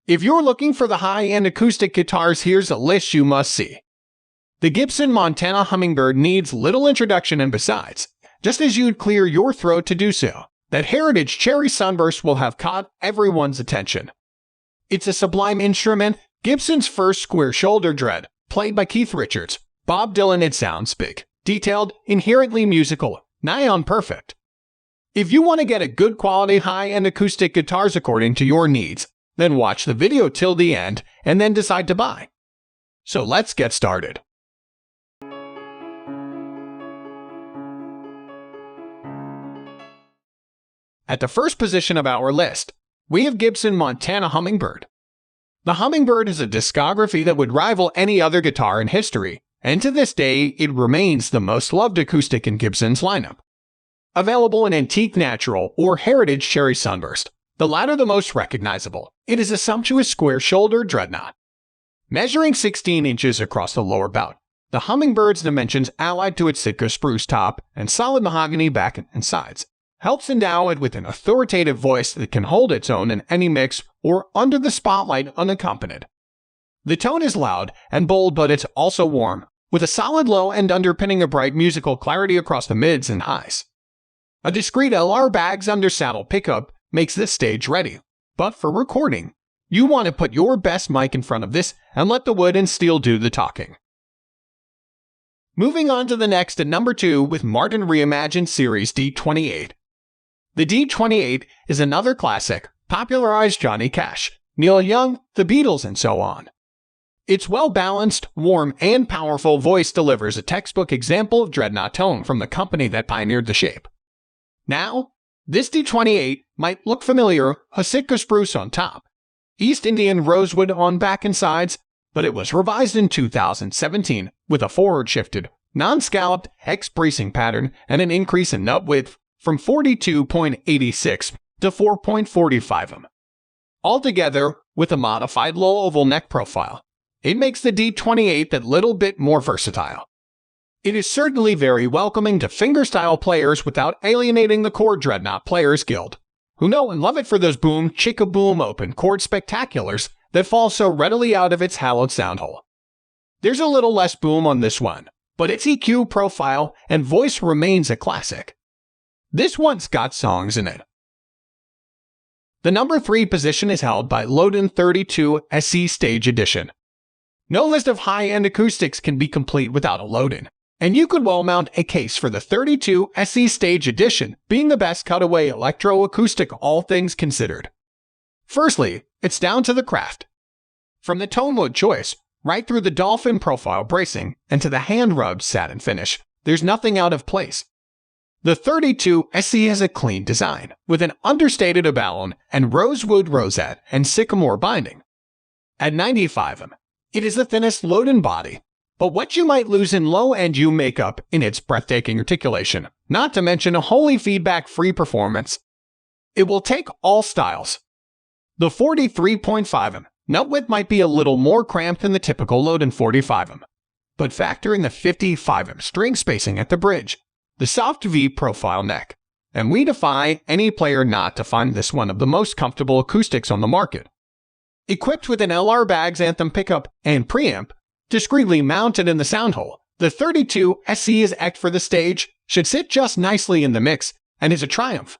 If you're looking for the high-end acoustic guitars, here's a list you must see. The Gibson Montana Hummingbird needs little introduction, and besides, just as you'd clear your throat to do so, that heritage cherry sunburst will have caught everyone's attention. It's a sublime instrument, Gibson's first square-shoulder dread, played by Keith Richards, Bob Dylan. It sounds big, detailed, inherently musical, nigh on perfect. If you want to get a good quality high-end acoustic guitars according to your needs, then watch the video till the end and then decide to buy. So let's get started. At the first position of our list, we have Gibson Montana Hummingbird. The Hummingbird is a discography that would rival any other guitar in history, and to this day, it remains the most loved acoustic in Gibson's lineup. Available in antique natural or heritage cherry sunburst, the latter the most recognizable, it is a sumptuous square-shouldered dreadnought. Measuring 16 inches across the lower bout, the Hummingbird's dimensions, allied to its Sitka spruce top and solid mahogany back and sides, helps endow it with an authoritative voice that can hold its own in any mix or under the spotlight unaccompanied. The tone is loud and bold, but it's also warm, with a solid low end underpinning a bright musical clarity across the mids and highs. A discreet LR Baggs under-saddle pickup makes this stage ready, but for recording, you want to put your best mic in front of this and let the wood and steel do the talking. Moving on to the next at number 2 with Martin Reimagined Series D28. The D28 is another classic, popularized Johnny Cash, Neil Young, the Beatles, and so on. Its well-balanced, warm, and powerful voice delivers a textbook example of dreadnought tone from the company that pioneered the shape. Now, this D28 might look familiar, a Sitka spruce on top, East Indian rosewood on back and sides, but it was revised in 2017 with a forward-shifted, non-scalloped hex bracing pattern and an increase in nut width from 42.86 to 4.45 m. Altogether, with a modified low oval neck profile, it makes the D28 that little bit more versatile. It is certainly very welcoming to fingerstyle players without alienating the core dreadnought players guild, who know and love it for those boom chicka boom open chord spectaculars that fall so readily out of its hallowed sound hole. There's a little less boom on this one, but its EQ profile and voice remains a classic. This one's got songs in it. The number 3 position is held by Lowden 32 SE Stage Edition. No list of high-end acoustics can be complete without a Lowden, and you could well mount a case for the 32 SE Stage Edition being the best cutaway electro-acoustic, all things considered. Firstly, it's down to the craft. From the tone wood choice, right through the dolphin profile bracing, and to the hand-rubbed satin finish, there's nothing out of place. The 32 SE has a clean design, with an understated abalone and rosewood rosette and sycamore binding. At 95 m, it is the thinnest Lowden body, but what you might lose in low-end you make up in its breathtaking articulation, not to mention a wholly feedback-free performance. It will take all styles. The 43.5 m nut width might be a little more cramped than the typical Lowden 45 m, but factor in the 55 m string spacing at the bridge, the soft V-profile neck, and we defy any player not to find this one of the most comfortable acoustics on the market. Equipped with an LR Baggs Anthem pickup and preamp, discreetly mounted in the sound hole, the 32 SE is act for the stage, should sit just nicely in the mix, and is a triumph.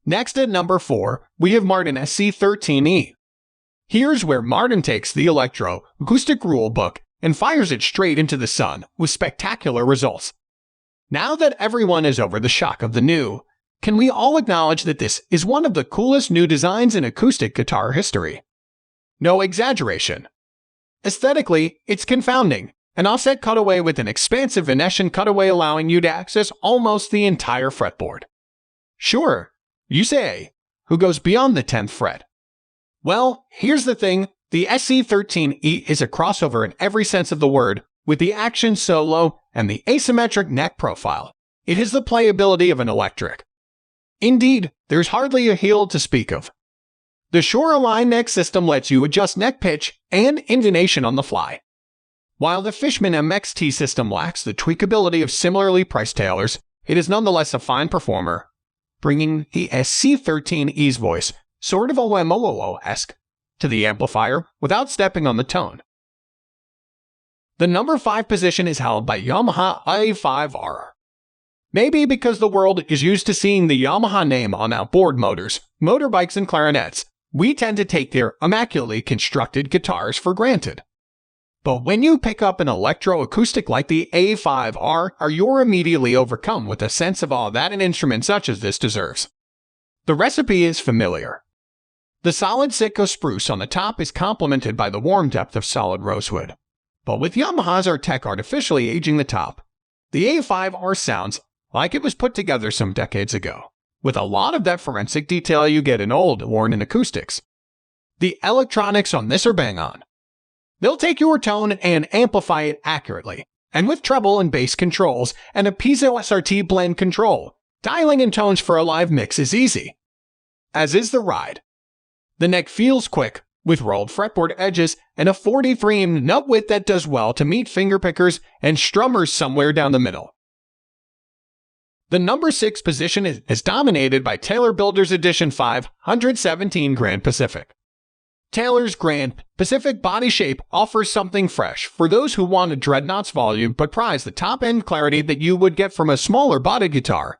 Next at number 4, we have Martin SC13E. Here's where Martin takes the electro-acoustic rule book and fires it straight into the sun with spectacular results. Now that everyone is over the shock of the new, can we all acknowledge that this is one of the coolest new designs in acoustic guitar history? No exaggeration. Aesthetically, it's confounding, an offset cutaway with an expansive Venetian cutaway allowing you to access almost the entire fretboard. Sure, you say, who goes beyond the 10th fret? Well, here's the thing, the SC13E is a crossover in every sense of the word, with the action solo and the asymmetric neck profile. It has the playability of an electric. Indeed, there's hardly a heel to speak of. The Shoreline neck system lets you adjust neck pitch and intonation on the fly. While the Fishman MXT system lacks the tweakability of similarly priced tailors, it is nonetheless a fine performer, bringing the SC13E's voice sort of OMOO-esque, to the amplifier without stepping on the tone. The number 5 position is held by Yamaha A5R. Maybe because the world is used to seeing the Yamaha name on outboard motors, motorbikes, and clarinets, we tend to take their immaculately constructed guitars for granted. But when you pick up an electro-acoustic like the A5R, you're immediately overcome with a sense of awe that an instrument such as this deserves. The recipe is familiar. The solid Sitka spruce on the top is complemented by the warm depth of solid rosewood. But with Yamaha's Artec artificially aging the top, the A5R sounds like it was put together some decades ago, with a lot of that forensic detail you get in old, worn-in acoustics. The electronics on this are bang on. They'll take your tone and amplify it accurately, and with treble and bass controls and a piezo SRT blend control, dialing in tones for a live mix is easy. As is the ride. The neck feels quick, with rolled fretboard edges and a 43mm nut width that does well to meet fingerpickers and strummers somewhere down the middle. The number 6 position is dominated by Taylor Builder's Edition 517 Grand Pacific. Taylor's Grand Pacific body shape offers something fresh for those who want a dreadnought's volume but prize the top-end clarity that you would get from a smaller body guitar.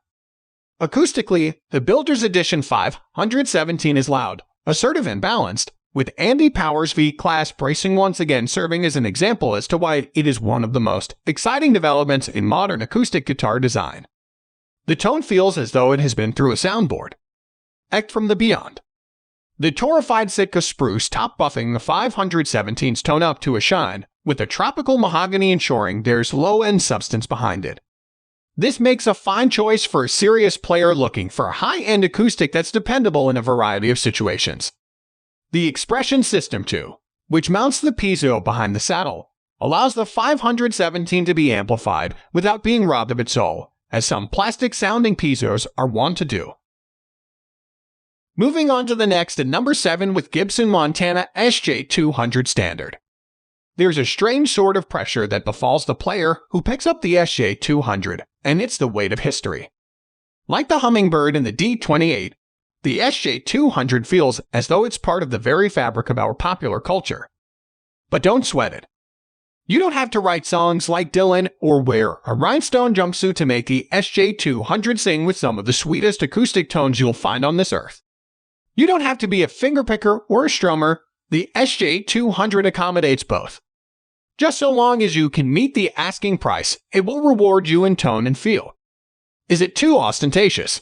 Acoustically, the Builder's Edition 517 is loud, assertive, and balanced, with Andy Powers' V-Class bracing once again serving as an example as to why it is one of the most exciting developments in modern acoustic guitar design. The tone feels as though it has been through a soundboard. Act from the beyond. The torrefied Sitka spruce top buffing the 517's tone up to a shine, with a tropical mahogany ensuring there's low-end substance behind it. This makes a fine choice for a serious player looking for a high-end acoustic that's dependable in a variety of situations. The expression system, too, which mounts the piezo behind the saddle, allows the 517 to be amplified without being robbed of its soul, as some plastic-sounding piezos are wont to do. Moving on to the next at number 7 with Gibson Montana SJ200 Standard. There's a strange sort of pressure that befalls the player who picks up the SJ200, and it's the weight of history. Like the Hummingbird and the D28, the SJ200 feels as though it's part of the very fabric of our popular culture. But don't sweat it. You don't have to write songs like Dylan or wear a rhinestone jumpsuit to make the SJ200 sing with some of the sweetest acoustic tones you'll find on this earth. You don't have to be a fingerpicker or a strummer. The SJ200 accommodates both. Just so long as you can meet the asking price, it will reward you in tone and feel. Is it too ostentatious?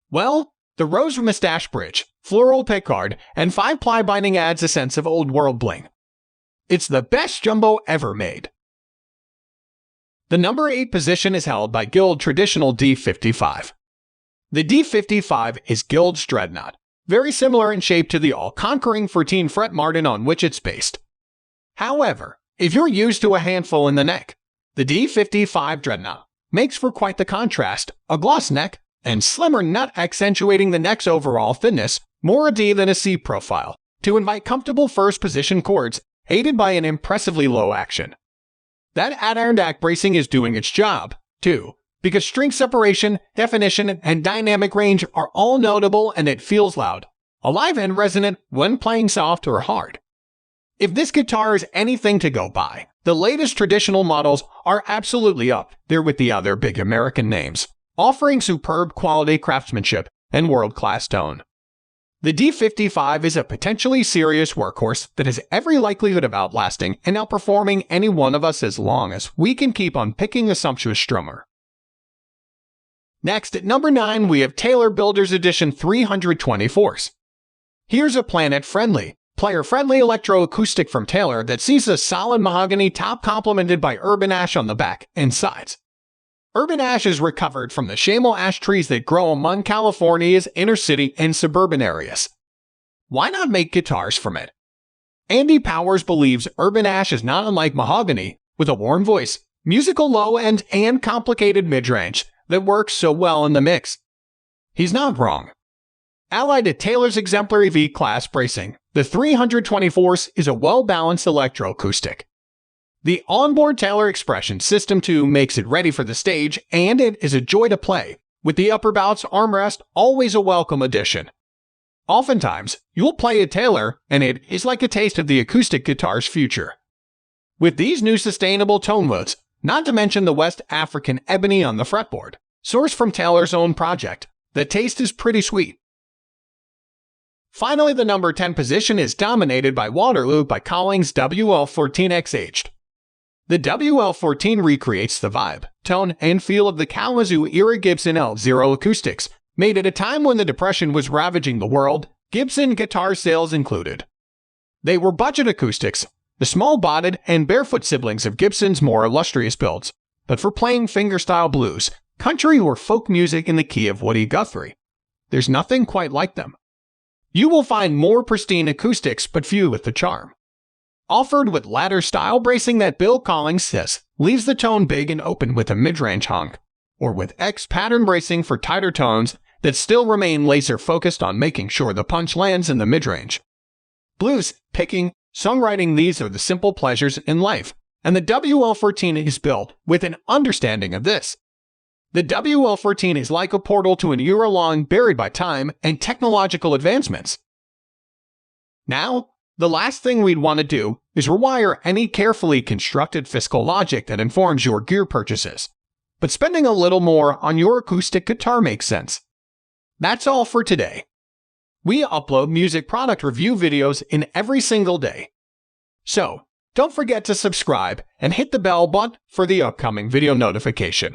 Well, the rose mustache bridge, floral pickguard, and 5-ply binding adds a sense of old-world bling. It's the best jumbo ever made. The number 8 position is held by Guild Traditional D55. The D55 is Guild's dreadnought, very similar in shape to the all-conquering 14-fret Martin on which it's based. However, if you're used to a handful in the neck, the D55 dreadnought makes for quite the contrast, a gloss neck and slimmer nut accentuating the neck's overall thinness, more a D than a C profile, to invite comfortable first-position chords aided by an impressively low action. That Adirondack bracing is doing its job, too, because string separation, definition, and dynamic range are all notable and it feels loud, alive and resonant when playing soft or hard. If this guitar is anything to go by, the latest traditional models are absolutely up there with the other big American names, offering superb quality craftsmanship and world-class tone. The D55 is a potentially serious workhorse that has every likelihood of outlasting and outperforming any one of us as long as we can keep on picking a sumptuous strummer. Next, at number 9, we have Taylor Builder's Edition 324s. Here's a planet-friendly, player-friendly electro-acoustic from Taylor that sees a solid mahogany top complemented by urban ash on the back and sides. Urban ash is recovered from the shamal ash trees that grow among California's inner-city and suburban areas. Why not make guitars from it? Andy Powers believes urban ash is not unlike mahogany, with a warm voice, musical low-end, and complicated mid-range that works so well in the mix. He's not wrong. Allied to Taylor's exemplary V-Class bracing, the 324s is a well-balanced electroacoustic. The onboard Taylor expression system too makes it ready for the stage, and it is a joy to play, with the upper bouts armrest always a welcome addition. Oftentimes, you'll play a Taylor, and it is like a taste of the acoustic guitar's future. With these new sustainable tone woods, not to mention the West African ebony on the fretboard, sourced from Taylor's own project, the taste is pretty sweet. Finally, the number 10 position is dominated by Waterloo by Collings WL14XH. The WL14 recreates the vibe, tone, and feel of the Kalamazoo-era Gibson L0 acoustics, made at a time when the Depression was ravaging the world, Gibson guitar sales included. They were budget acoustics, the small-bodied and barefoot siblings of Gibson's more illustrious builds, but for playing fingerstyle blues, country or folk music in the key of Woody Guthrie, there's nothing quite like them. You will find more pristine acoustics but few with the charm. Offered with ladder-style bracing that Bill Collings says leaves the tone big and open with a mid-range hunk, or with X-pattern bracing for tighter tones that still remain laser-focused on making sure the punch lands in the mid-range. Blues, picking, songwriting, these are the simple pleasures in life, and the WL14 is built with an understanding of this. The WL14 is like a portal to an era long buried by time and technological advancements. Now, the last thing we'd want to do is rewire any carefully constructed fiscal logic that informs your gear purchases. But spending a little more on your acoustic guitar makes sense. That's all for today. We upload music product review videos in every single day. So, don't forget to subscribe and hit the bell button for the upcoming video notification.